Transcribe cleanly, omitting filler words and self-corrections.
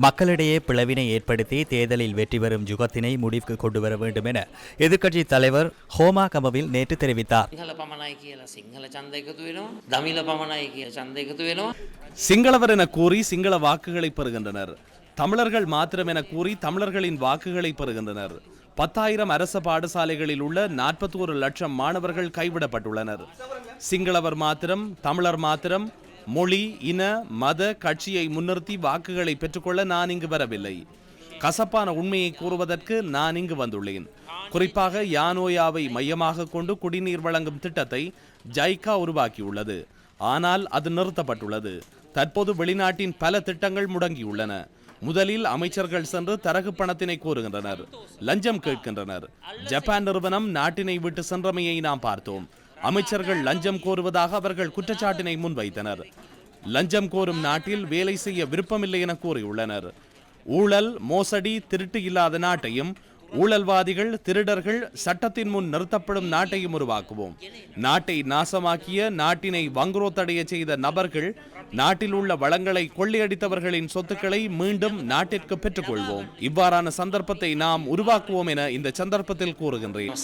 மக்களிடையே பிளவினை ஏற்படுத்தி தேர்தலில் வெற்றி பெறும் யுகத்தினை முடிவுக்கு கொண்டு வர வேண்டும் என எதிர்க்கட்சி தலைவர் ஹோமா கமவில் நேற்று தெரிவித்தார். சிங்களவர் என கூறி சிங்கள வாக்குகளை பெறுகின்றனர். தமிழர்கள் மாத்திரம் என கூறி தமிழர்களின் வாக்குகளை பெறுகின்றனர். 10,000 அரச பாடசாலைகளில் உள்ள 41 லட்சம் மாணவர்கள் கைவிடப்பட்டுள்ளனர். சிங்களவர் மாத்திரம், தமிழர் மாத்திரம், மொழி, இன, மத, கட்சியை முன்னிறுத்தி வாக்குகளை பெற்றுக்கொள்ள நான் இங்கு வரவில்லை. கசப்பான உண்மையை கூறுவதற்கு நான் இங்கு வந்துள்ளேன். குறிப்பாக யானோயாவை மையமாக கொண்டு குடிநீர் வழங்கும் திட்டத்தை ஜைகா உருவாக்கியுள்ளது. ஆனால் அது நிறுத்தப்பட்டுள்ளது. தற்போது வெளிநாட்டின் பல திட்டங்கள் முடங்கியுள்ளன. முதலில் அமைச்சர்கள் சென்று தரகு பணத்தினை கோருகின்றனர், லஞ்சம் கேட்கின்றனர். ஜப்பான் நிறுவனம் நாட்டினை விட்டு சென்றமையை நாம் பார்த்தோம். அமைச்சர்கள் லஞ்சம் கோருவதாக அவர்கள் குற்றச்சாட்டினை முன்வைத்தனர். லஞ்சம் கோரும் நாட்டில் வேலை செய்ய விருப்பமில்லை என கூறியுள்ளனர். ஊழல், மோசடி, திருட்டு இல்லாத நாட்டையும் ஊழல்வாதிகள், திருடர்கள் சட்டத்தின் முன் நிறுத்தப்படும் நாட்டையும் உருவாக்குவோம். நாட்டை நாசமாக்கிய, நாட்டினை வங்குரோத்தடைய செய்த நபர்கள், நாட்டில் உள்ள வளங்களை கொள்ளையடித்தவர்களின் சொத்துக்களை மீண்டும் நாட்டிற்கு பெற்றுக்கொள்வோம். இவ்வாறான சந்தர்ப்பத்தை நாம் உருவாக்குவோம் என இந்த சந்தர்ப்பத்தில் கூறுகின்றேன்.